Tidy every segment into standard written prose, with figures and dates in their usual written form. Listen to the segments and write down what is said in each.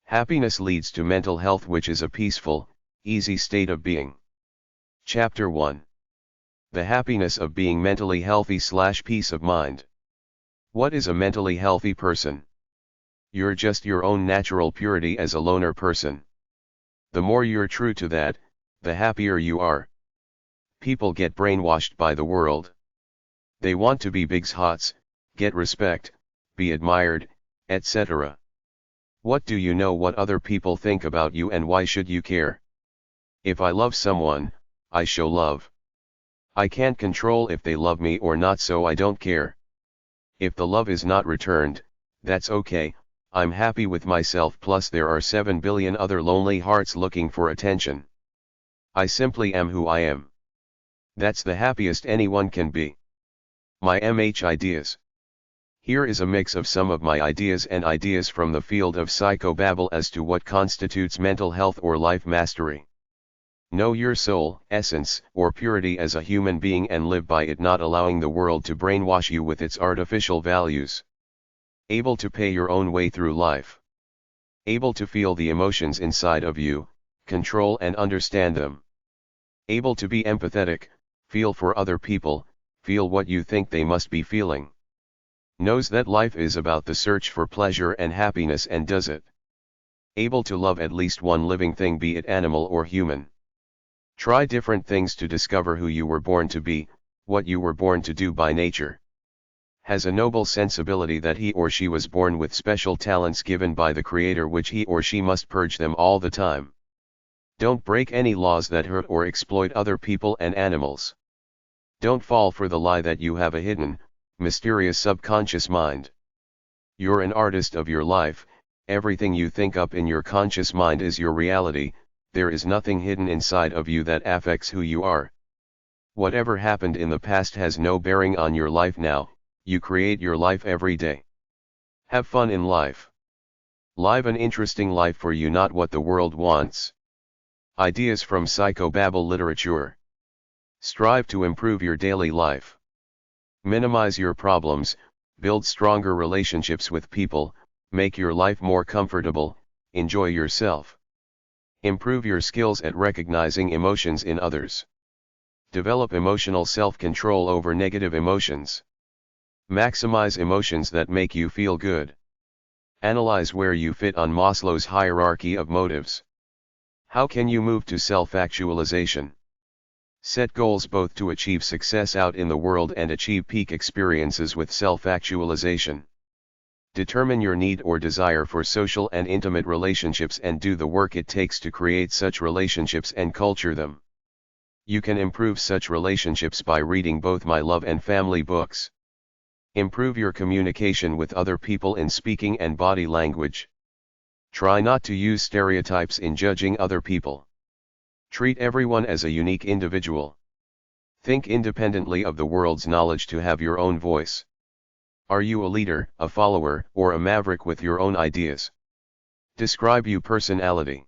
Happiness leads to mental health, which is a peaceful, easy state of being. Chapter 1. The happiness of being mentally healthy / peace of mind. What is a mentally healthy person? You're just your own natural purity as a loner person. The more you're true to that, the happier you are. People get brainwashed by the world. They want to be bigs hots, get respect, be admired, etc. What do you know what other people think about you, and why should you care? If I love someone, I show love. I can't control if they love me or not, so I don't care. If the love is not returned, that's okay, I'm happy with myself, plus there are 7 billion other lonely hearts looking for attention. I simply am who I am. That's the happiest anyone can be. My ideas. Here is a mix of some of my ideas and ideas from the field of psychobabble as to what constitutes mental health or life mastery. Know your soul, essence, or purity as a human being and live by it, not allowing the world to brainwash you with its artificial values. Able to pay your own way through life. Able to feel the emotions inside of you, control and understand them. Able to be empathetic, feel for other people, feel what you think they must be feeling. Knows that life is about the search for pleasure and happiness and does it. Able to love at least one living thing, be it animal or human. Try different things to discover who you were born to be, what you were born to do by nature. Has a noble sensibility that he or she was born with special talents given by the Creator, which he or she must purge them all the time. Don't break any laws that hurt or exploit other people and animals. Don't fall for the lie that you have a hidden, mysterious subconscious mind. You're an artist of your life. Everything you think up in your conscious mind is your reality. There is nothing hidden inside of you that affects who you are. Whatever happened in the past has no bearing on your life now. You create your life every day. Have fun in life. Live an interesting life for you, not what the world wants. Ideas from psychobabble literature. Strive to improve your daily life. Minimize your problems, build stronger relationships with people, make your life more comfortable, enjoy yourself. Improve your skills at recognizing emotions in others. Develop emotional self-control over negative emotions. Maximize emotions that make you feel good. Analyze where you fit on Maslow's hierarchy of motives. How can you move to self-actualization? Set goals both to achieve success out in the world and achieve peak experiences with self-actualization. Determine your need or desire for social and intimate relationships and do the work it takes to create such relationships and culture them. You can improve such relationships by reading both My Love and Family books. Improve your communication with other people in speaking and body language. Try not to use stereotypes in judging other people. Treat everyone as a unique individual. Think independently of the world's knowledge to have your own voice. Are you a leader, a follower, or a maverick with your own ideas? Describe your personality.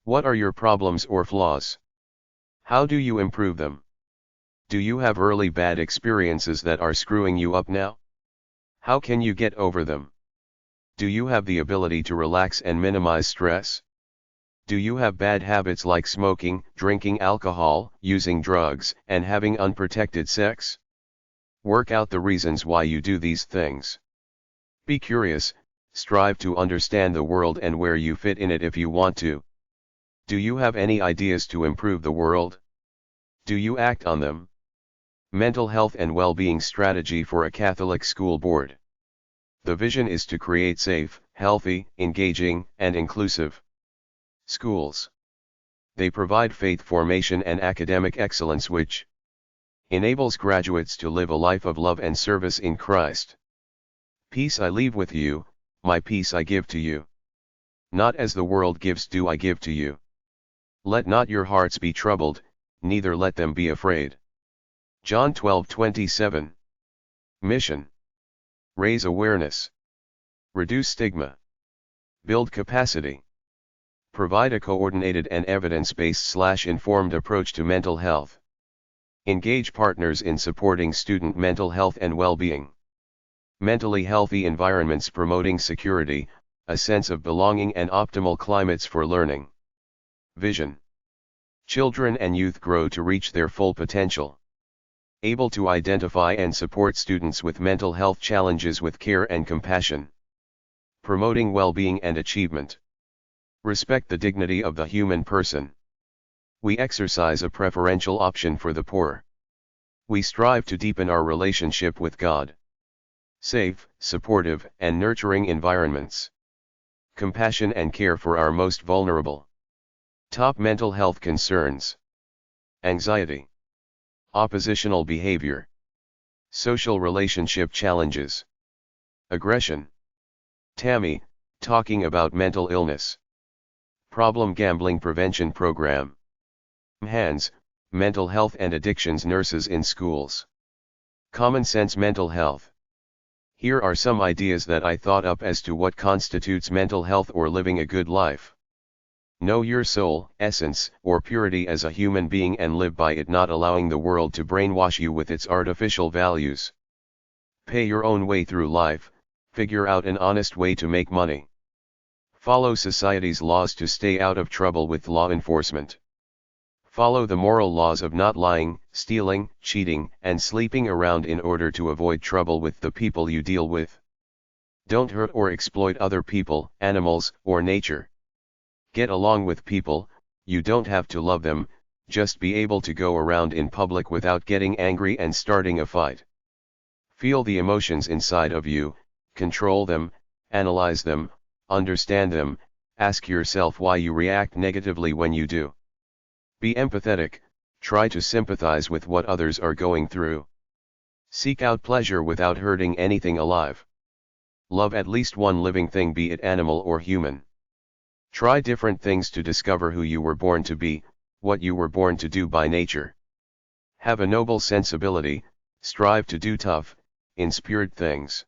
What are your problems or flaws? How do you improve them? Do you have early bad experiences that are screwing you up now? How can you get over them? Do you have the ability to relax and minimize stress? Do you have bad habits like smoking, drinking alcohol, using drugs, and having unprotected sex? Work out the reasons why you do these things. Be curious, strive to understand the world and where you fit in it if you want to. Do you have any ideas to improve the world? Do you act on them? Mental health and well-being strategy for a Catholic school board. The vision is to create safe, healthy, engaging, and inclusive schools. They provide faith formation and academic excellence, which enables graduates to live a life of love and service in Christ. Peace I leave with you, my peace I give to you. Not as the world gives do I give to you. Let not your hearts be troubled, neither let them be afraid. John 12:27. Mission. Raise awareness. Reduce stigma. Build capacity. Provide a coordinated and evidence-based / informed approach to mental health. Engage partners in supporting student mental health and well-being. Mentally healthy environments promoting security, a sense of belonging and optimal climates for learning. Vision. Children and youth grow to reach their full potential. Able to identify and support students with mental health challenges with care and compassion. Promoting well-being and achievement. Respect the dignity of the human person. We exercise a preferential option for the poor. We strive to deepen our relationship with God. Safe, supportive, and nurturing environments. Compassion and care for our most vulnerable. Top mental health concerns. Anxiety. Oppositional behavior. Social relationship challenges. Aggression. Tammy, talking about mental illness. Problem Gambling Prevention Program. HANDS, Mental Health and Addictions Nurses in Schools. Common Sense Mental Health. Here are some ideas that I thought up as to what constitutes mental health or living a good life. Know your soul, essence, or purity as a human being and live by it, not allowing the world to brainwash you with its artificial values. Pay your own way through life, figure out an honest way to make money. Follow society's laws to stay out of trouble with law enforcement. Follow the moral laws of not lying, stealing, cheating, and sleeping around in order to avoid trouble with the people you deal with. Don't hurt or exploit other people, animals, or nature. Get along with people, you don't have to love them, just be able to go around in public without getting angry and starting a fight. Feel the emotions inside of you, control them, analyze them, understand them, ask yourself why you react negatively when you do. Be empathetic, try to sympathize with what others are going through. Seek out pleasure without hurting anything alive. Love at least one living thing, be it animal or human. Try different things to discover who you were born to be, what you were born to do by nature. Have a noble sensibility, strive to do tough, inspired things.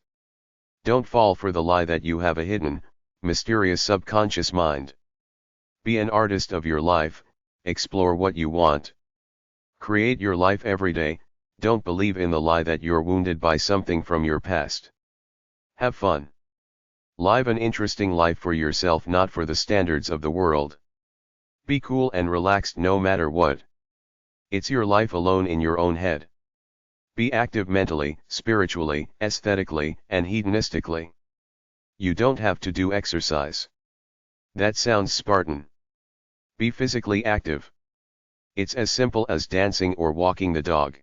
Don't fall for the lie that you have a hidden, mysterious subconscious mind. Be an artist of your life, explore what you want. Create your life every day, don't believe in the lie that you're wounded by something from your past. Have fun. Live an interesting life for yourself, not for the standards of the world. Be cool and relaxed no matter what. It's your life alone in your own head. Be active mentally, spiritually, aesthetically, and hedonistically. You don't have to do exercise. That sounds Spartan. Be physically active. It's as simple as dancing or walking the dog.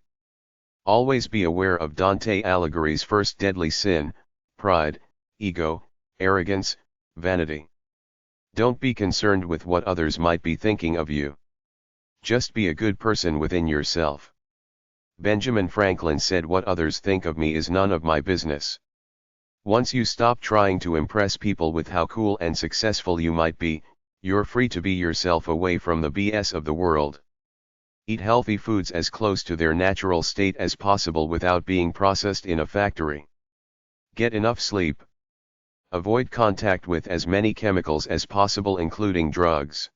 Always be aware of Dante Alighieri's first deadly sin, pride, ego, arrogance, vanity. Don't be concerned with what others might be thinking of you. Just be a good person within yourself. Benjamin Franklin said, "What others think of me is none of my business." Once you stop trying to impress people with how cool and successful you might be, you're free to be yourself away from the BS of the world. Eat healthy foods as close to their natural state as possible without being processed in a factory. Get enough sleep. Avoid contact with as many chemicals as possible, including drugs.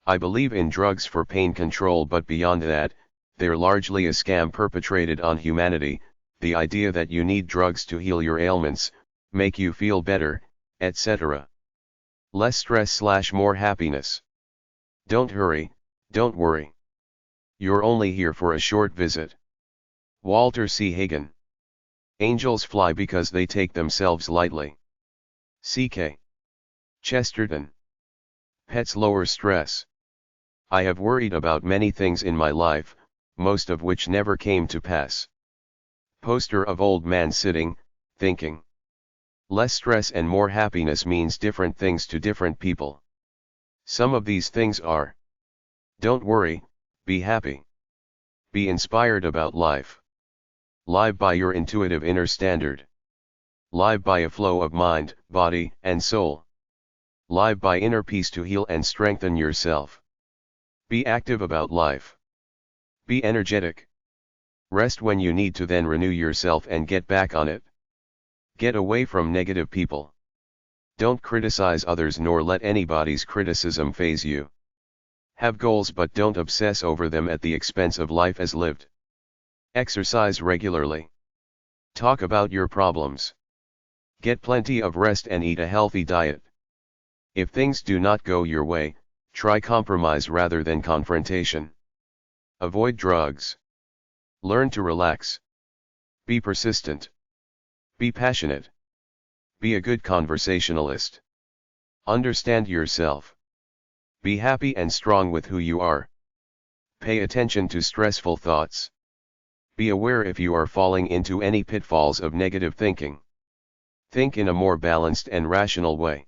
I believe in drugs for pain control, but beyond that, they're largely a scam perpetrated on humanity. The idea that you need drugs to heal your ailments, make you feel better, etc. Less stress/more happiness. Don't hurry, don't worry. You're only here for a short visit. Walter C. Hagen. Angels fly because they take themselves lightly. C.K. Chesterton. Pets lower stress. I have worried about many things in my life, most of which never came to pass. Poster of old man sitting, thinking. Less stress and more happiness means different things to different people. Some of these things are: don't worry, be happy. Be inspired about life. Live by your intuitive inner standard. Live by a flow of mind, body, and soul. Live by inner peace to heal and strengthen yourself. Be active about life. Be energetic. Rest when you need to, then renew yourself and get back on it. Get away from negative people. Don't criticize others nor let anybody's criticism faze you. Have goals but don't obsess over them at the expense of life as lived. Exercise regularly. Talk about your problems. Get plenty of rest and eat a healthy diet. If things do not go your way, try compromise rather than confrontation. Avoid drugs. Learn to relax. Be persistent. Be passionate. Be a good conversationalist. Understand yourself. Be happy and strong with who you are. Pay attention to stressful thoughts. Be aware if you are falling into any pitfalls of negative thinking. Think in a more balanced and rational way.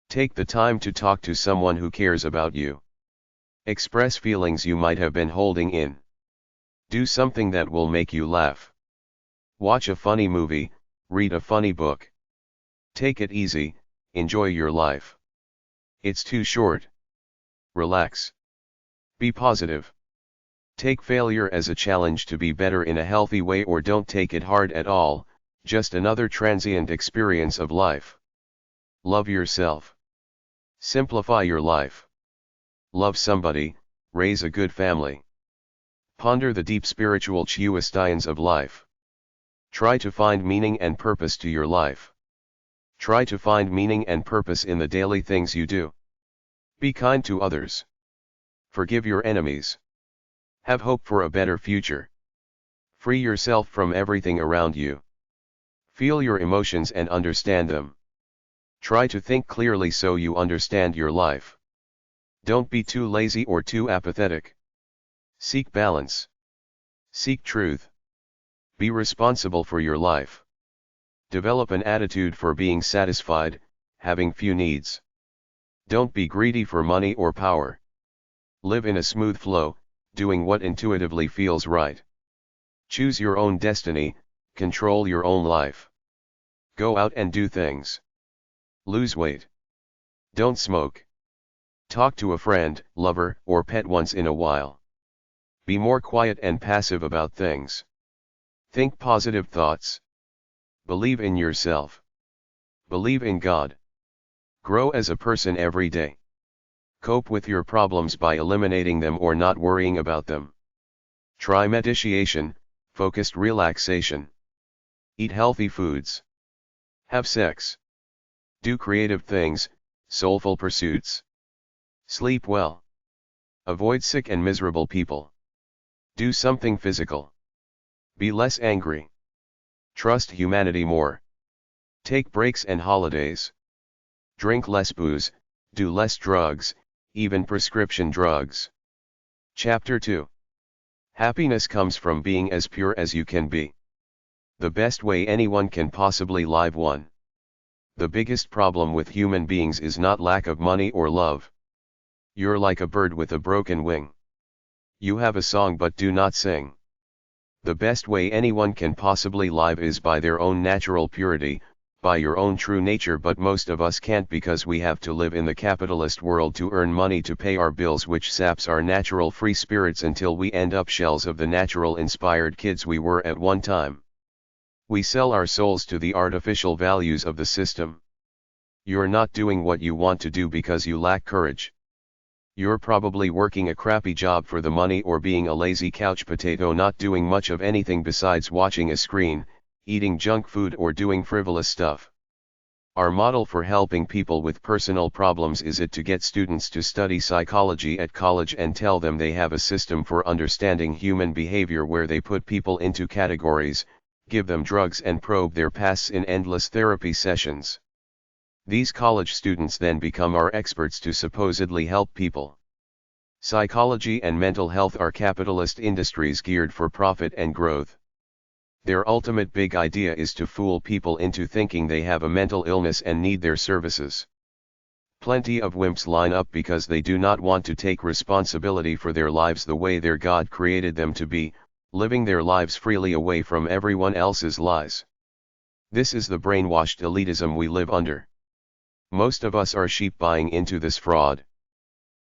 Take the time to talk to someone who cares about you. Express feelings you might have been holding in. Do something that will make you laugh. Watch a funny movie, read a funny book. Take it easy, enjoy your life. It's too short. Relax. Be positive. Take failure as a challenge to be better in a healthy way, or don't take it hard at all, just another transient experience of life. Love yourself. Simplify your life. Love somebody, raise a good family. Ponder the deep spiritual questions of life. Try to find meaning and purpose to your life. Try to find meaning and purpose in the daily things you do. Be kind to others. Forgive your enemies. Have hope for a better future. Free yourself from everything around you. Feel your emotions and understand them. Try to think clearly so you understand your life. Don't be too lazy or too apathetic. Seek balance. Seek truth. Be responsible for your life. Develop an attitude for being satisfied, having few needs. Don't be greedy for money or power. Live in a smooth flow, doing what intuitively feels right. Choose your own destiny, control your own life. Go out and do things. Lose weight. Don't smoke. Talk to a friend, lover, or pet once in a while. Be more quiet and passive about things. Think positive thoughts. Believe in yourself. Believe in God. Grow as a person every day. Cope with your problems by eliminating them or not worrying about them. Try meditation, focused relaxation. Eat healthy foods. Have sex. Do creative things, soulful pursuits. Sleep well. Avoid sick and miserable people. Do something physical. Be less angry. Trust humanity more. Take breaks and holidays. Drink less booze, do less drugs, even prescription drugs. Chapter 2. Happiness comes from being as pure as you can be. The best way anyone can possibly live one. The biggest problem with human beings is not lack of money or love. You're like a bird with a broken wing. You have a song but do not sing. The best way anyone can possibly live is by their own natural purity, by your own true nature, but most of us can't because we have to live in the capitalist world to earn money to pay our bills, which saps our natural free spirits until we end up shells of the natural inspired kids we were at one time. We sell our souls to the artificial values of the system. You're not doing what you want to do because you lack courage. You're probably working a crappy job for the money or being a lazy couch potato not doing much of anything besides watching a screen, eating junk food or doing frivolous stuff. Our model for helping people with personal problems is it to get students to study psychology at college and tell them they have a system for understanding human behavior where they put people into categories, give them drugs and probe their pasts in endless therapy sessions. These college students then become our experts to supposedly help people. Psychology and mental health are capitalist industries geared for profit and growth. Their ultimate big idea is to fool people into thinking they have a mental illness and need their services. Plenty of wimps line up because they do not want to take responsibility for their lives the way their God created them to be, living their lives freely away from everyone else's lies. This is the brainwashed elitism we live under. Most of us are sheep buying into this fraud.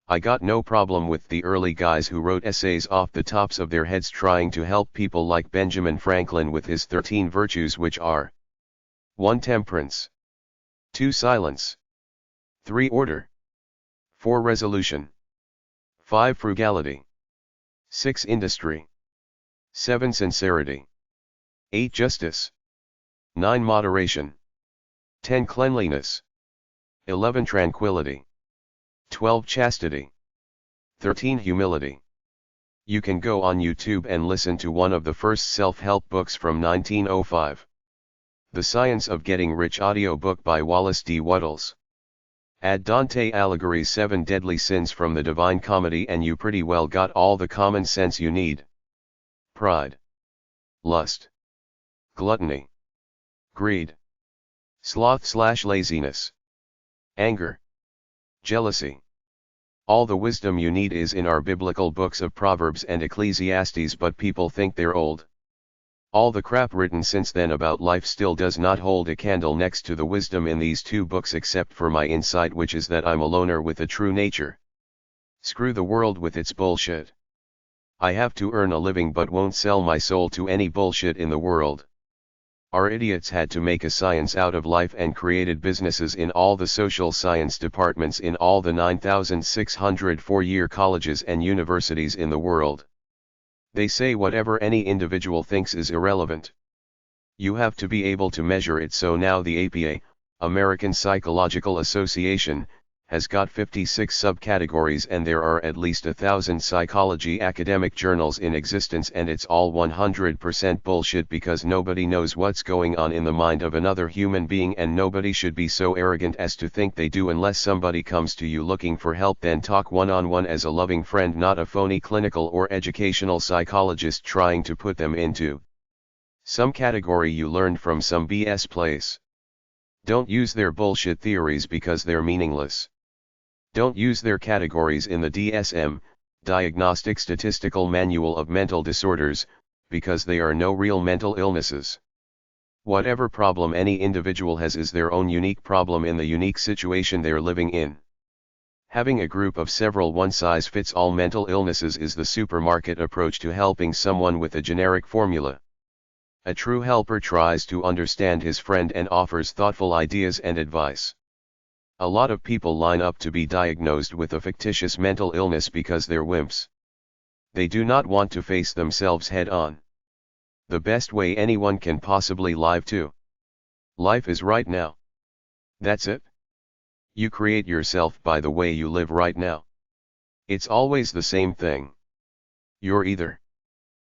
I got no problem with the early guys who wrote essays off the tops of their heads trying to help people like Benjamin Franklin with his 13 virtues, which are 1. Temperance, 2. Silence, 3. Order, 4. Resolution, 5. Frugality, 6. Industry, 7. Sincerity, 8. Justice, 9. Moderation, 10 cleanliness, 11 tranquility, 12 chastity, 13 humility. You can go on YouTube and listen to one of the first self-help books from 1905. The Science of Getting Rich audiobook by Wallace D. Wattles. Add Dante Alighieri's 7 Deadly Sins from the Divine Comedy and you pretty well got all the common sense you need. Pride, lust, gluttony, greed, sloth/laziness, anger, jealousy. All the wisdom you need is in our biblical books of Proverbs and Ecclesiastes, but people think they're old. All the crap written since then about life still does not hold a candle next to the wisdom in these 2 books, except for my insight, which is that I'm a loner with a true nature. Screw the world with its bullshit. I have to earn a living but won't sell my soul to any bullshit in the world. Our idiots had to make a science out of life and created businesses in all the social science departments in all the 9,600 four-year colleges and universities in the world. They say whatever any individual thinks is irrelevant. You have to be able to measure it, so now the APA, American Psychological Association, has got 56 subcategories and there are at least 1,000 psychology academic journals in existence, and it's all 100% bullshit because nobody knows what's going on in the mind of another human being, and nobody should be so arrogant as to think they do unless somebody comes to you looking for help. Then talk one-on-one as a loving friend, not a phony clinical or educational psychologist trying to put them into some category you learned from some BS place. Don't use their bullshit theories because they're meaningless. Don't use their categories in the DSM, Diagnostic Statistical Manual of Mental Disorders, because they are no real mental illnesses. Whatever problem any individual has is their own unique problem in the unique situation they're living in. Having a group of several one-size-fits-all mental illnesses is the supermarket approach to helping someone with a generic formula. A true helper tries to understand his friend and offers thoughtful ideas and advice. A lot of people line up to be diagnosed with a fictitious mental illness because they're wimps. They do not want to face themselves head-on. The best way anyone can possibly live to life is right now. That's it. You create yourself by the way you live right now. It's always the same thing. You're either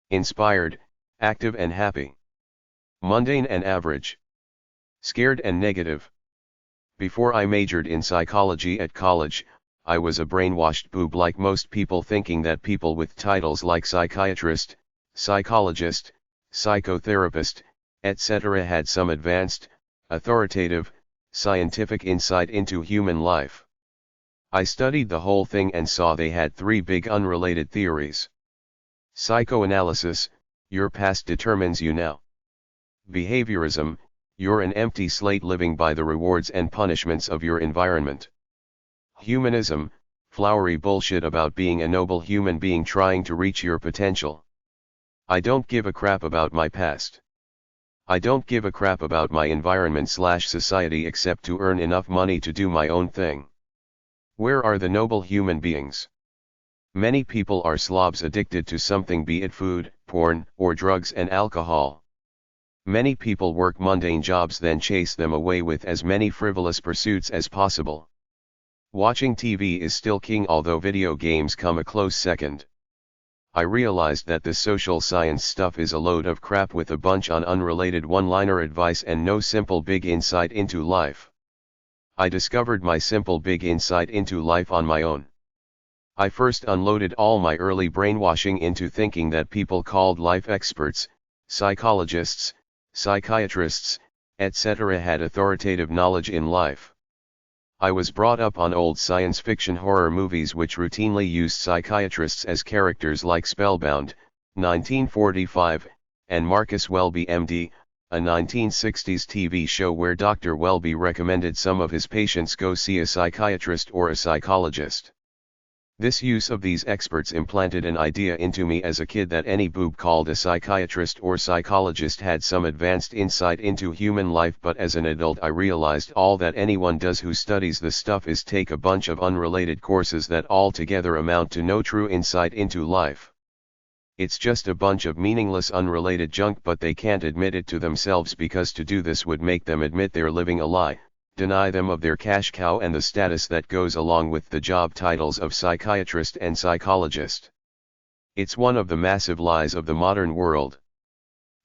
inspired, active and happy, mundane and average, scared and negative. Before I majored in psychology at college, I was a brainwashed boob like most people, thinking that people with titles like psychiatrist, psychologist, psychotherapist, etc. had some advanced, authoritative, scientific insight into human life. I studied the whole thing and saw they had 3 big unrelated theories. Psychoanalysis, your past determines you now. Behaviorism, you're an empty slate living by the rewards and punishments of your environment. Humanism, flowery bullshit about being a noble human being trying to reach your potential. I don't give a crap about my past. I don't give a crap about my environment/society except to earn enough money to do my own thing. Where are the noble human beings? Many people are slobs addicted to something, be it food, porn, or drugs and alcohol. Many people work mundane jobs then chase them away with as many frivolous pursuits as possible. Watching TV is still king, although video games come a close second. I realized that this social science stuff is a load of crap with a bunch of unrelated one-liner advice and no simple big insight into life. I discovered my simple big insight into life on my own. I first unloaded all my early brainwashing into thinking that people called life experts, psychologists, psychiatrists, etc. had authoritative knowledge in life. I was brought up on old science fiction horror movies which routinely used psychiatrists as characters, like Spellbound, 1945, and Marcus Welby MD, a 1960s TV show where Dr. Welby recommended some of his patients go see a psychiatrist or a psychologist. This use of these experts implanted an idea into me as a kid that any boob called a psychiatrist or psychologist had some advanced insight into human life, but as an adult I realized all that anyone does who studies the stuff is take a bunch of unrelated courses that all together amount to no true insight into life. It's just a bunch of meaningless unrelated junk, but they can't admit it to themselves because to do this would make them admit they're living a lie, deny them of their cash cow and the status that goes along with the job titles of psychiatrist and psychologist. It's one of the massive lies of the modern world.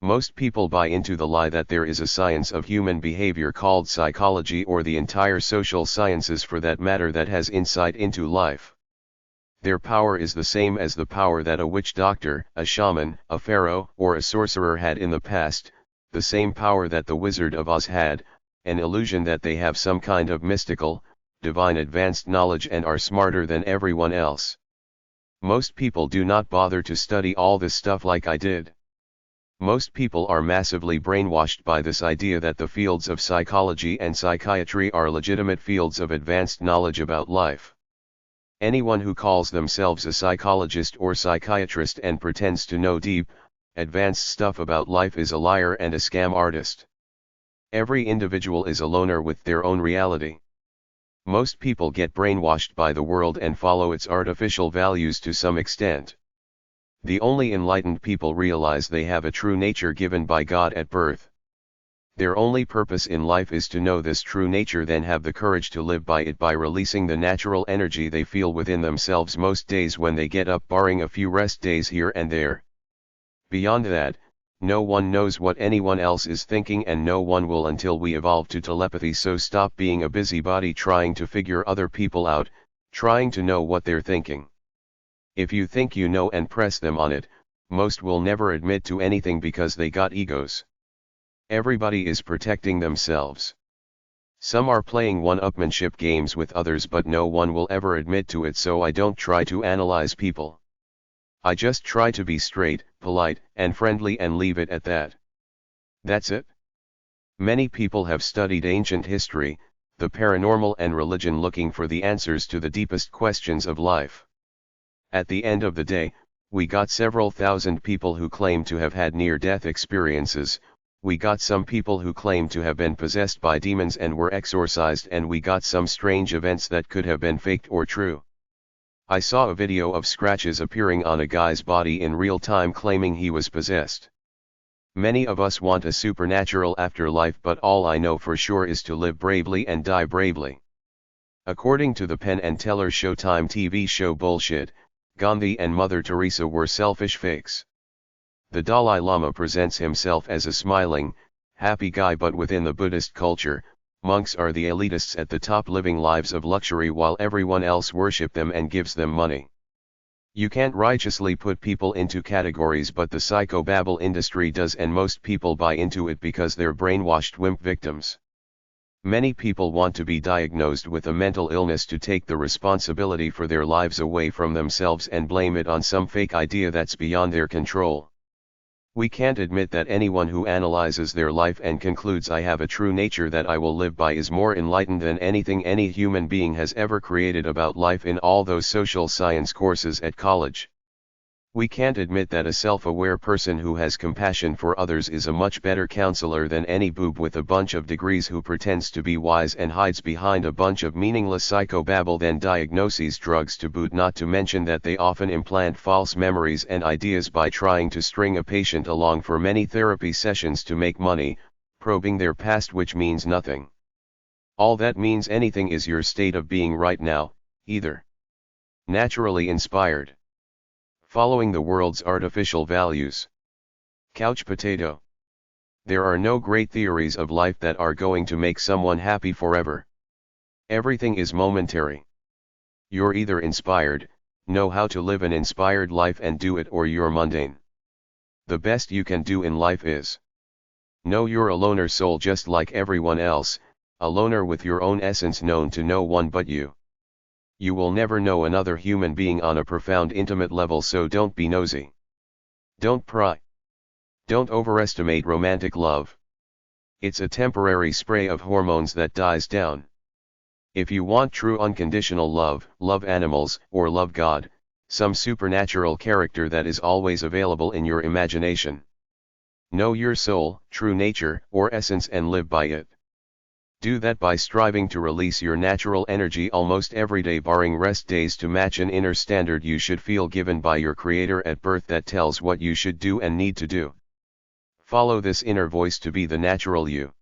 Most people buy into the lie that there is a science of human behavior called psychology, or the entire social sciences for that matter, that has insight into life. Their power is the same as the power that a witch doctor, a shaman, a pharaoh, or a sorcerer had in the past, the same power that the Wizard of Oz had, an illusion that they have some kind of mystical, divine advanced knowledge and are smarter than everyone else. Most people do not bother to study all this stuff like I did. Most people are massively brainwashed by this idea that the fields of psychology and psychiatry are legitimate fields of advanced knowledge about life. Anyone who calls themselves a psychologist or psychiatrist and pretends to know deep, advanced stuff about life is a liar and a scam artist. Every individual is a loner with their own reality. Most people get brainwashed by the world and follow its artificial values to some extent. The only enlightened people realize they have a true nature given by God at birth. Their only purpose in life is to know this true nature, then have the courage to live by it by releasing the natural energy they feel within themselves most days when they get up, barring a few rest days here and there. Beyond that, no one knows what anyone else is thinking, and no one will until we evolve to telepathy. So stop being a busybody trying to figure other people out, trying to know what they're thinking. If you think you know and press them on it, most will never admit to anything because they got egos. Everybody is protecting themselves. Some are playing one-upmanship games with others, but no one will ever admit to it, so I don't try to analyze people. I just try to be straight, polite, and friendly and leave it at that. That's it. Many people have studied ancient history, the paranormal and religion looking for the answers to the deepest questions of life. At the end of the day, we got several thousand people who claim to have had near-death experiences, we got some people who claim to have been possessed by demons and were exorcised, and we got some strange events that could have been faked or true. I saw a video of scratches appearing on a guy's body in real time claiming he was possessed. Many of us want a supernatural afterlife, but all I know for sure is to live bravely and die bravely. According to the Penn and Teller Showtime TV show Bullshit, Gandhi and Mother Teresa were selfish fakes. The Dalai Lama presents himself as a smiling, happy guy, but within the Buddhist culture, monks are the elitists at the top living lives of luxury while everyone else worship them and gives them money. You can't righteously put people into categories, but the psychobabble industry does, and most people buy into it because they're brainwashed wimp victims. Many people want to be diagnosed with a mental illness to take the responsibility for their lives away from themselves and blame it on some fake idea that's beyond their control. We can't admit that anyone who analyzes their life and concludes I have a true nature that I will live by is more enlightened than anything any human being has ever created about life in all those social science courses at college. We can't admit that a self-aware person who has compassion for others is a much better counselor than any boob with a bunch of degrees who pretends to be wise and hides behind a bunch of meaningless psychobabble, then diagnoses drugs to boot, not to mention that they often implant false memories and ideas by trying to string a patient along for many therapy sessions to make money, probing their past, which means nothing. All that means anything is your state of being right now, either naturally inspired, following the world's artificial values, couch potato. There are no great theories of life that are going to make someone happy forever. Everything is momentary. You're either inspired, know how to live an inspired life and do it, or you're mundane. The best you can do in life is know you're a loner soul just like everyone else, a loner with your own essence known to no one but you. You will never know another human being on a profound intimate level, so don't be nosy. Don't pry. Don't overestimate romantic love. It's a temporary spray of hormones that dies down. If you want true unconditional love, love animals, or love God, some supernatural character that is always available in your imagination. Know your soul, true nature, or essence and live by it. Do that by striving to release your natural energy almost every day barring rest days to match an inner standard you should feel given by your creator at birth that tells what you should do and need to do. Follow this inner voice to be the natural you.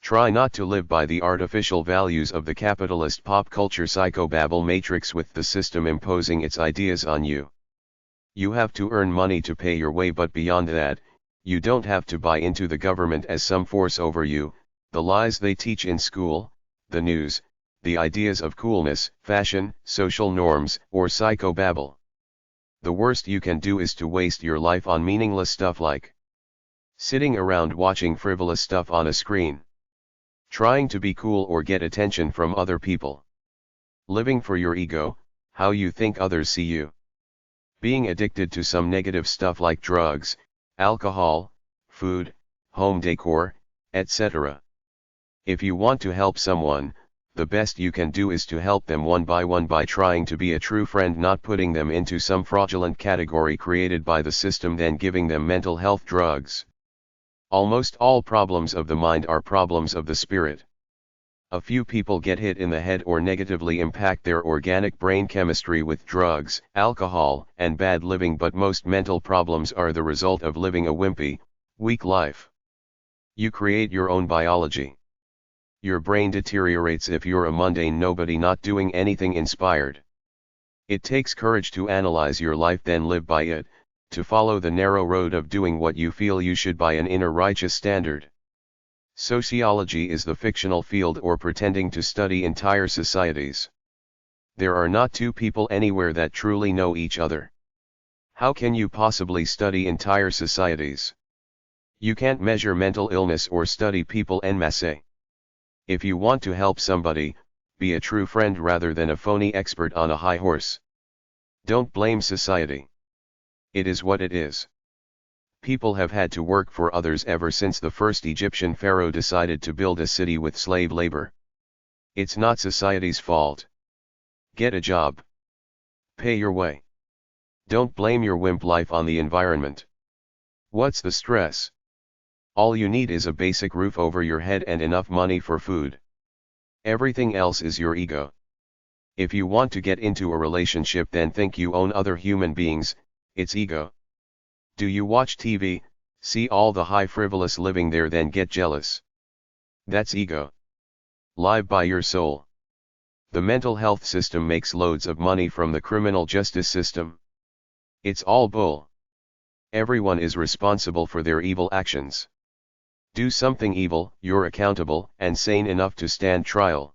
Try not to live by the artificial values of the capitalist pop culture psychobabble matrix with the system imposing its ideas on you. You have to earn money to pay your way, but beyond that, you don't have to buy into the government as some force over you, the lies they teach in school, the news, the ideas of coolness, fashion, social norms, or psychobabble. The worst you can do is to waste your life on meaningless stuff like sitting around watching frivolous stuff on a screen, trying to be cool or get attention from other people, living for your ego, how you think others see you, being addicted to some negative stuff like drugs, alcohol, food, home decor, etc. If you want to help someone, the best you can do is to help them one by trying to be a true friend, not putting them into some fraudulent category created by the system then giving them mental health drugs. Almost all problems of the mind are problems of the spirit. A few people get hit in the head or negatively impact their organic brain chemistry with drugs, alcohol, and bad living, but most mental problems are the result of living a wimpy, weak life. You create your own biology. Your brain deteriorates if you're a mundane nobody not doing anything inspired. It takes courage to analyze your life then live by it, to follow the narrow road of doing what you feel you should by an inner righteous standard. Sociology is the fictional field or pretending to study entire societies. There are not two people anywhere that truly know each other. How can you possibly study entire societies? You can't measure mental illness or study people en masse. If you want to help somebody, be a true friend rather than a phony expert on a high horse. Don't blame society. It is what it is. People have had to work for others ever since the first Egyptian pharaoh decided to build a city with slave labor. It's not society's fault. Get a job. Pay your way. Don't blame your wimp life on the environment. What's the stress? All you need is a basic roof over your head and enough money for food. Everything else is your ego. If you want to get into a relationship then think you own other human beings, it's ego. Do you watch TV, see all the high frivolous living there then get jealous? That's ego. Live by your soul. The mental health system makes loads of money from the criminal justice system. It's all bull. Everyone is responsible for their evil actions. Do something evil, you're accountable and sane enough to stand trial.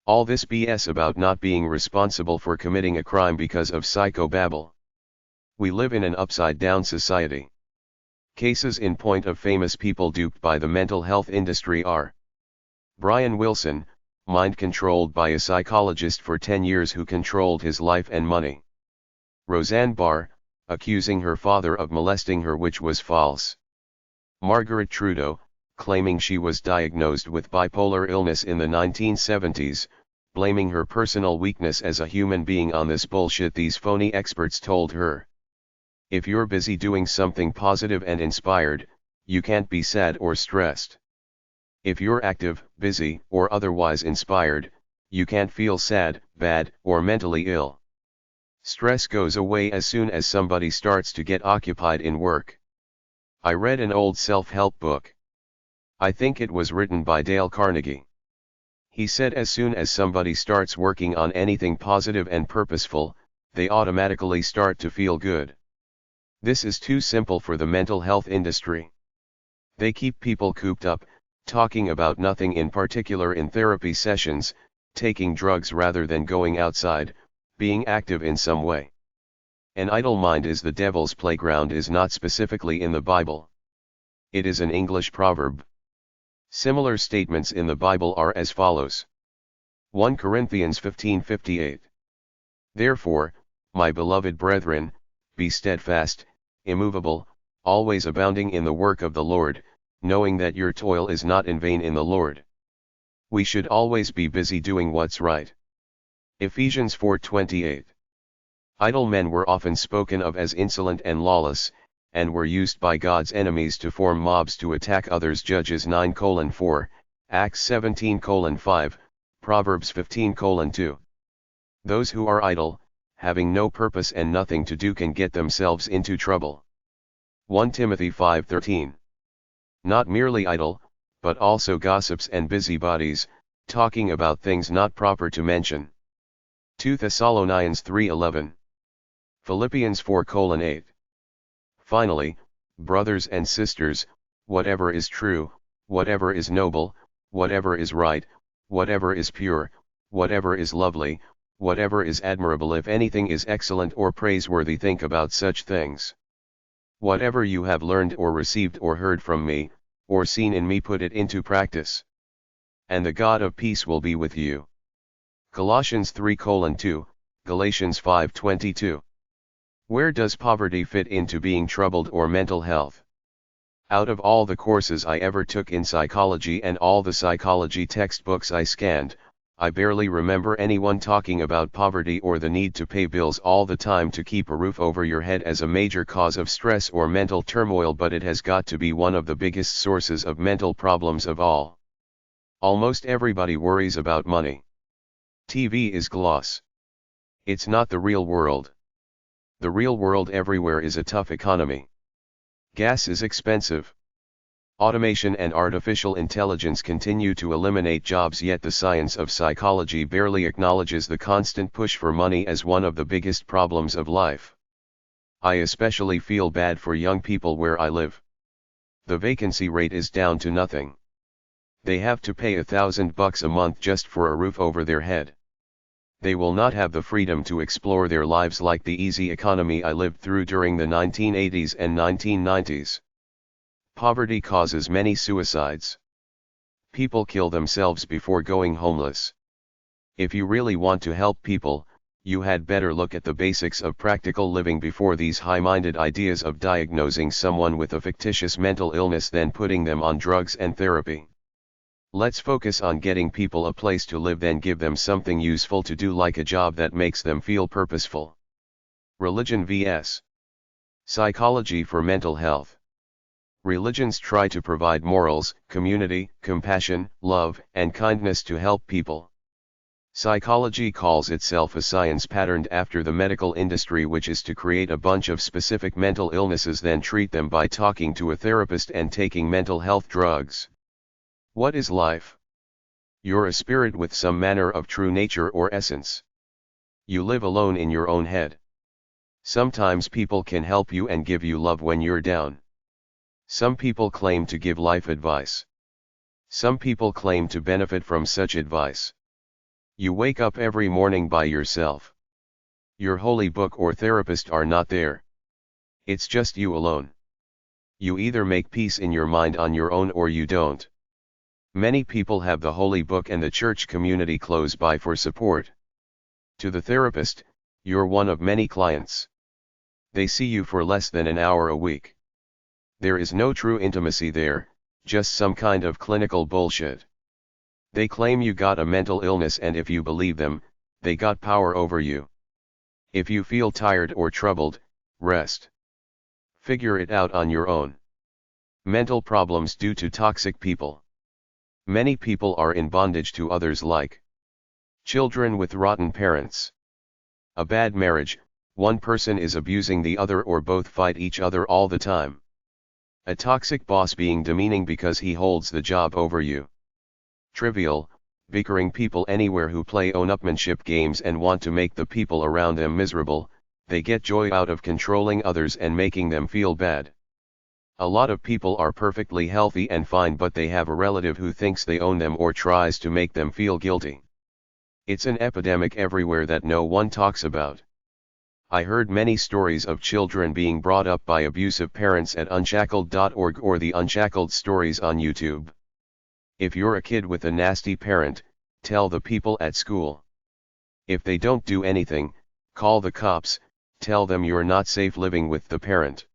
All this BS about not being responsible for committing a crime because of psychobabble. We live in an upside-down society. Cases in point of famous people duped by the mental health industry are Brian Wilson, mind-controlled by a psychologist for 10 years who controlled his life and money. Roseanne Barr, accusing her father of molesting her which was false. Margaret Trudeau, claiming she was diagnosed with bipolar illness in the 1970s, blaming her personal weakness as a human being on this bullshit these phony experts told her. If you're busy doing something positive and inspired, you can't be sad or stressed. If you're active, busy, or otherwise inspired, you can't feel sad, bad, or mentally ill. Stress goes away as soon as somebody starts to get occupied in work. I read an old self-help book. I think it was written by Dale Carnegie. He said as soon as somebody starts working on anything positive and purposeful, they automatically start to feel good. This is too simple for the mental health industry. They keep people cooped up, talking about nothing in particular in therapy sessions, taking drugs rather than going outside, being active in some way. An idle mind is the devil's playground is not specifically in the Bible. It is an English proverb. Similar statements in the Bible are as follows. 1 Corinthians 15:58. Therefore, my beloved brethren, be steadfast, immovable, always abounding in the work of the Lord, knowing that your toil is not in vain in the Lord. We should always be busy doing what's right. Ephesians 4:28. Idle men were often spoken of as insolent and lawless, and were used by God's enemies to form mobs to attack others. Judges 9:4, Acts 17:5, Proverbs 15:2. Those who are idle, having no purpose and nothing to do, can get themselves into trouble. 1 Timothy 5:13. Not merely idle, but also gossips and busybodies, talking about things not proper to mention. 2 Thessalonians 3:11. Philippians 4:8. Finally, brothers and sisters, whatever is true, whatever is noble, whatever is right, whatever is pure, whatever is lovely, whatever is admirable, if anything is excellent or praiseworthy, think about such things. Whatever you have learned or received or heard from me, or seen in me, put it into practice. And the God of peace will be with you. Colossians 3:2, Galatians 5:22. Where does poverty fit into being troubled or mental health? Out of all the courses I ever took in psychology and all the psychology textbooks I scanned, I barely remember anyone talking about poverty or the need to pay bills all the time to keep a roof over your head as a major cause of stress or mental turmoil, but it has got to be one of the biggest sources of mental problems of all. Almost everybody worries about money. TV is gloss. It's not the real world. The real world everywhere is a tough economy. Gas is expensive. Automation and artificial intelligence continue to eliminate jobs, yet the science of psychology barely acknowledges the constant push for money as one of the biggest problems of life. I especially feel bad for young people where I live. The vacancy rate is down to nothing. They have to pay $1,000 a month just for a roof over their head. They will not have the freedom to explore their lives like the easy economy I lived through during the 1980s and 1990s. Poverty causes many suicides. People kill themselves before going homeless. If you really want to help people, you had better look at the basics of practical living before these high-minded ideas of diagnosing someone with a fictitious mental illness then putting them on drugs and therapy. Let's focus on getting people a place to live, then give them something useful to do, like a job that makes them feel purposeful. Religion vs. Psychology for mental health. Religions try to provide morals, community, compassion, love, and kindness to help people. Psychology calls itself a science patterned after the medical industry, which is to create a bunch of specific mental illnesses, then treat them by talking to a therapist and taking mental health drugs. What is life? You're a spirit with some manner of true nature or essence. You live alone in your own head. Sometimes people can help you and give you love when you're down. Some people claim to give life advice. Some people claim to benefit from such advice. You wake up every morning by yourself. Your holy book or therapist are not there. It's just you alone. You either make peace in your mind on your own or you don't. Many people have the holy book and the church community close by for support. To the therapist, you're one of many clients. They see you for less than an hour a week. There is no true intimacy there, just some kind of clinical bullshit. They claim you got a mental illness, and if you believe them, they got power over you. If you feel tired or troubled, rest. Figure it out on your own. Mental problems due to toxic people. Many people are in bondage to others, like children with rotten parents. A bad marriage, one person is abusing the other or both fight each other all the time. A toxic boss being demeaning because he holds the job over you. Trivial, bickering people anywhere who play own-upmanship games and want to make the people around them miserable. They get joy out of controlling others and making them feel bad. A lot of people are perfectly healthy and fine, but they have a relative who thinks they own them or tries to make them feel guilty. It's an epidemic everywhere that no one talks about. I heard many stories of children being brought up by abusive parents at unshackled.org or the Unshackled stories on YouTube. If you're a kid with a nasty parent, tell the people at school. If they don't do anything, call the cops, tell them you're not safe living with the parent.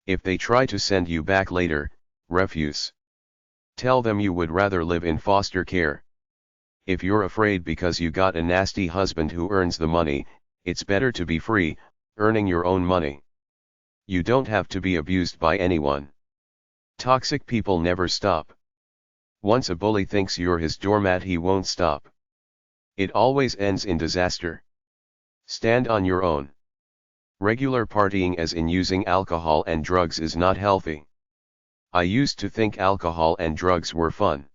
If they try to send you back later, refuse. Tell them you would rather live in foster care. If you're afraid because you got a nasty husband who earns the money, it's better to be free, earning your own money. You don't have to be abused by anyone. Toxic people never stop. Once a bully thinks you're his doormat, he won't stop. It always ends in disaster. Stand on your own. Regular partying, as in using alcohol and drugs, is not healthy. I used to think alcohol and drugs were fun.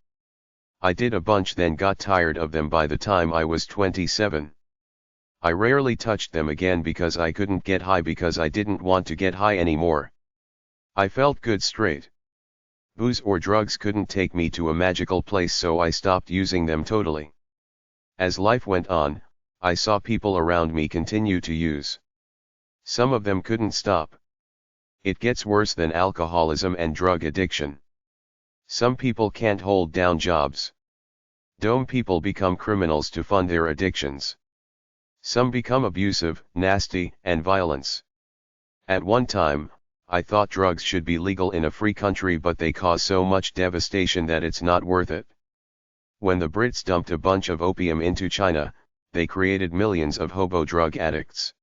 I did a bunch, then got tired of them by the time I was 27. I rarely touched them again because I couldn't get high, because I didn't want to get high anymore. I felt good straight. Booze or drugs couldn't take me to a magical place, so I stopped using them totally. As life went on, I saw people around me continue to use. Some of them couldn't stop. It gets worse than alcoholism and drug addiction. Some people can't hold down jobs. Some people become criminals to fund their addictions. Some become abusive, nasty, and violent. At one time, I thought drugs should be legal in a free country, but they cause so much devastation that it's not worth it. When the Brits dumped a bunch of opium into China, they created millions of hobo drug addicts.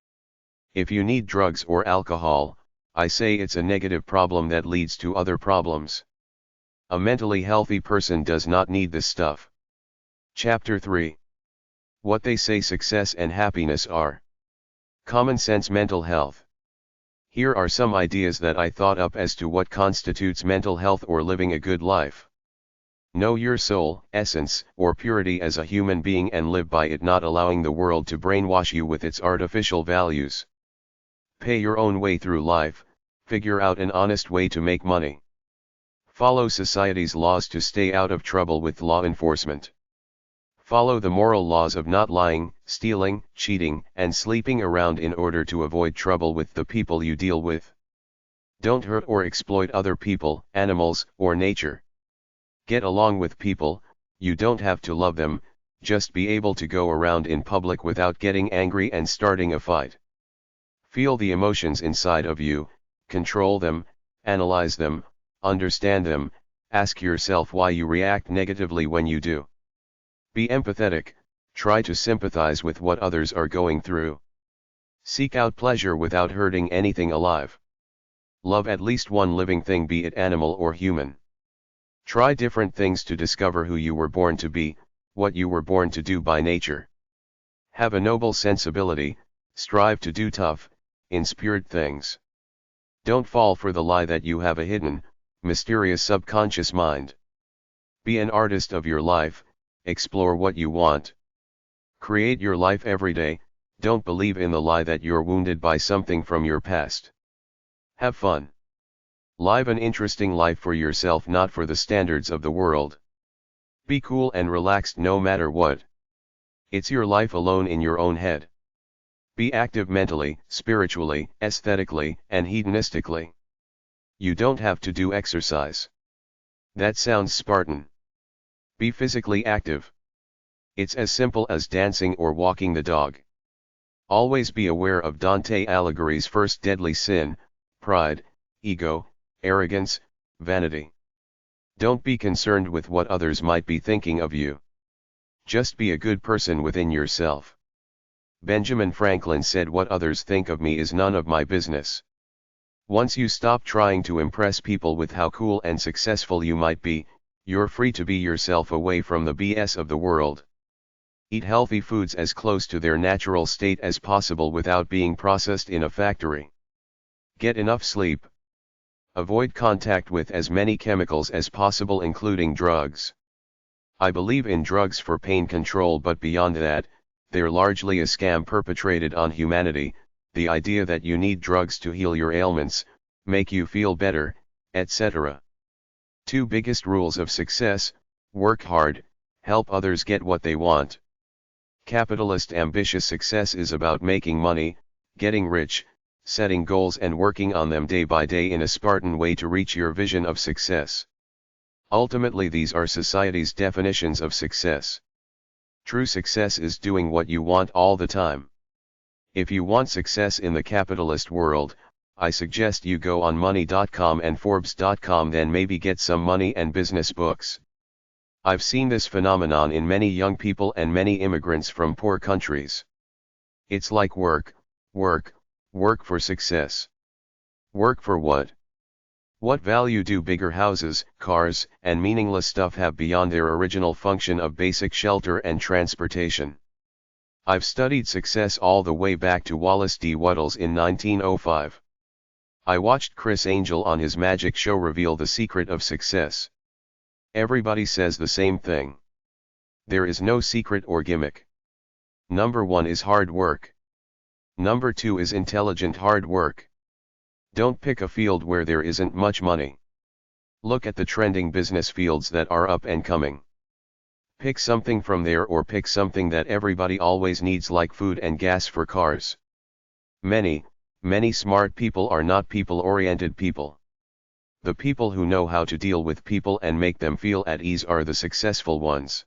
If you need drugs or alcohol, I say it's a negative problem that leads to other problems. A mentally healthy person does not need this stuff. Chapter 3. What they say success and happiness are. Common sense mental health. Here are some ideas that I thought up as to what constitutes mental health or living a good life. Know your soul, essence, or purity as a human being and live by it, not allowing the world to brainwash you with its artificial values. Pay your own way through life, figure out an honest way to make money. Follow society's laws to stay out of trouble with law enforcement. Follow the moral laws of not lying, stealing, cheating, and sleeping around in order to avoid trouble with the people you deal with. Don't hurt or exploit other people, animals, or nature. Get along with people. You don't have to love them, just be able to go around in public without getting angry and starting a fight. Feel the emotions inside of you, control them, analyze them, understand them, ask yourself why you react negatively when you do. Be empathetic, try to sympathize with what others are going through. Seek out pleasure without hurting anything alive. Love at least one living thing, be it animal or human. Try different things to discover who you were born to be, what you were born to do by nature. Have a noble sensibility, strive to do tough, inspired things. Don't fall for the lie that you have a hidden, mysterious subconscious mind. Be an artist of your life, explore what you want. Create your life every day, don't believe in the lie that you're wounded by something from your past. Have fun. Live an interesting life for yourself, not for the standards of the world. Be cool and relaxed no matter what. It's your life alone in your own head. Be active mentally, spiritually, aesthetically, and hedonistically. You don't have to do exercise. That sounds Spartan. Be physically active. It's as simple as dancing or walking the dog. Always be aware of Dante Alighieri's first deadly sin: pride, ego, arrogance, vanity. Don't be concerned with what others might be thinking of you. Just be a good person within yourself. Benjamin Franklin said, "What others think of me is none of my business." Once you stop trying to impress people with how cool and successful you might be, you're free to be yourself away from the BS of the world. Eat healthy foods as close to their natural state as possible without being processed in a factory. Get enough sleep. Avoid contact with as many chemicals as possible, including drugs. I believe in drugs for pain control, but beyond that, they're largely a scam perpetrated on humanity. The idea that you need drugs to heal your ailments, make you feel better, etc. 2 biggest rules of success: work hard, help others get what they want. Capitalist ambitious success is about making money, getting rich, setting goals and working on them day by day in a Spartan way to reach your vision of success. Ultimately, these are society's definitions of success. True success is doing what you want all the time. If you want success in the capitalist world, I suggest you go on money.com and forbes.com, then maybe get some money and business books. I've seen this phenomenon in many young people and many immigrants from poor countries. It's like work, work, work for success. Work for what? What value do bigger houses, cars, and meaningless stuff have beyond their original function of basic shelter and transportation? I've studied success all the way back to Wallace D. Wattles in 1905. I watched Chris Angel on his magic show reveal the secret of success. Everybody says the same thing. There is no secret or gimmick. Number 1 is hard work. Number 2 is intelligent hard work. Don't pick a field where there isn't much money. Look at the trending business fields that are up and coming. Pick something from there, or pick something that everybody always needs, like food and gas for cars. Many smart people are not people-oriented people. The people who know how to deal with people and make them feel at ease are the successful ones.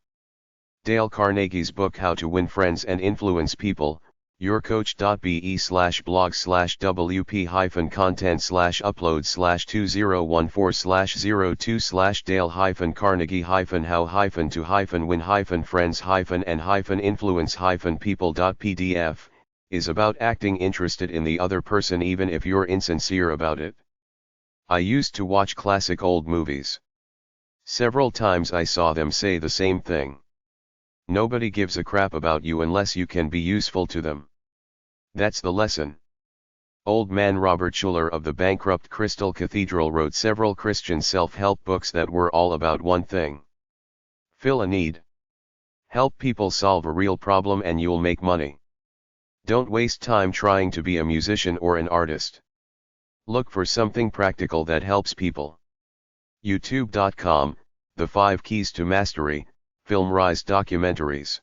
Dale Carnegie's book How to Win Friends and Influence People, yourcoach.be/blog/wp-content/upload/02/dale-carnegie-how-to-win-friends-influence-people.pdf, is about acting interested in the other person even if you're insincere about it. I used to watch classic old movies. Several times I saw them say the same thing. Nobody gives a crap about you unless you can be useful to them. That's the lesson. Old man Robert Schuller of the bankrupt Crystal Cathedral wrote several Christian self-help books that were all about one thing. Fill a need. Help people solve a real problem and you'll make money. Don't waste time trying to be a musician or an artist. Look for something practical that helps people. YouTube.com, The 5 Keys to Mastery, Film Rise Documentaries.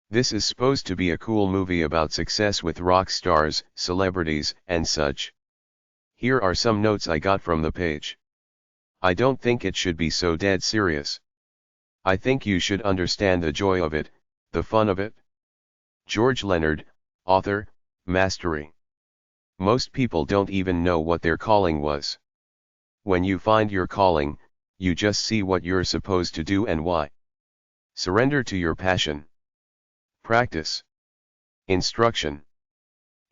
This is supposed to be a cool movie about success with rock stars, celebrities, and such. Here are some notes I got from the page. I don't think it should be so dead serious. I think you should understand the joy of it, the fun of it. George Leonard, author, Mastery. Most people don't even know what their calling was. When you find your calling, you just see what you're supposed to do and why. Surrender to your passion. Practice. Instruction.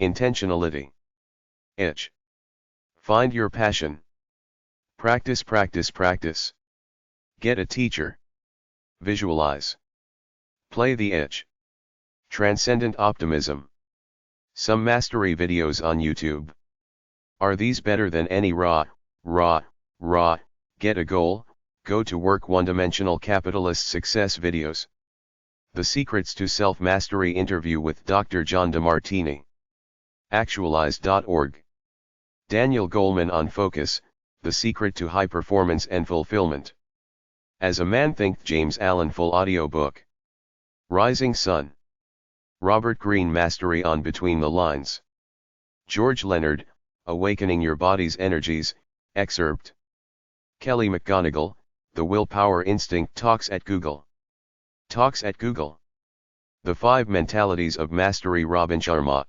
Intentionality. Itch. Find your passion. Practice, practice, practice. Get a teacher. Visualize. Play the itch. Transcendent optimism. Some mastery videos on YouTube. Are these better than any raw, get a goal, go to work one-dimensional capitalist success videos? The Secrets to Self-Mastery interview with Dr. John DeMartini. Actualize.org. Daniel Goleman on Focus, The Secret to High Performance and Fulfillment. As a Man Thinketh, James Allen full audiobook. Rising Sun. Robert Greene Mastery on Between the Lines. George Leonard, Awakening Your Body's Energies, excerpt. Kelly McGonigal, The Willpower Instinct talks at Google. Talks at Google. The 5 Mentalities of Mastery. Robin Sharma.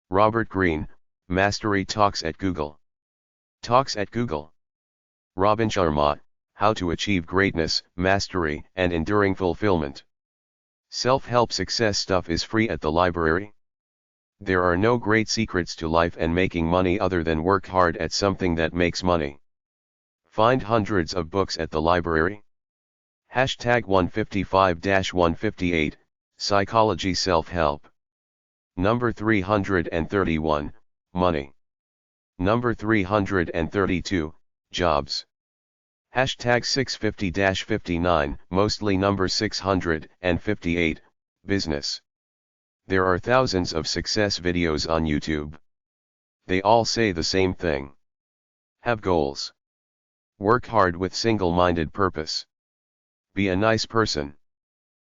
Robert Greene, Mastery talks at Google. Talks at Google. Robin Sharma, How to Achieve Greatness, Mastery, and Enduring Fulfillment. Self-help success stuff is free at the library. There are no great secrets to life and making money other than work hard at something that makes money. Find hundreds of books at the library. Hashtag 155-158, Psychology Self-Help. Number 331, Money. Number 332, Jobs. Hashtag 650-59, mostly number 658, Business. There are thousands of success videos on YouTube. They all say the same thing. Have goals. Work hard with single-minded purpose. Be a nice person.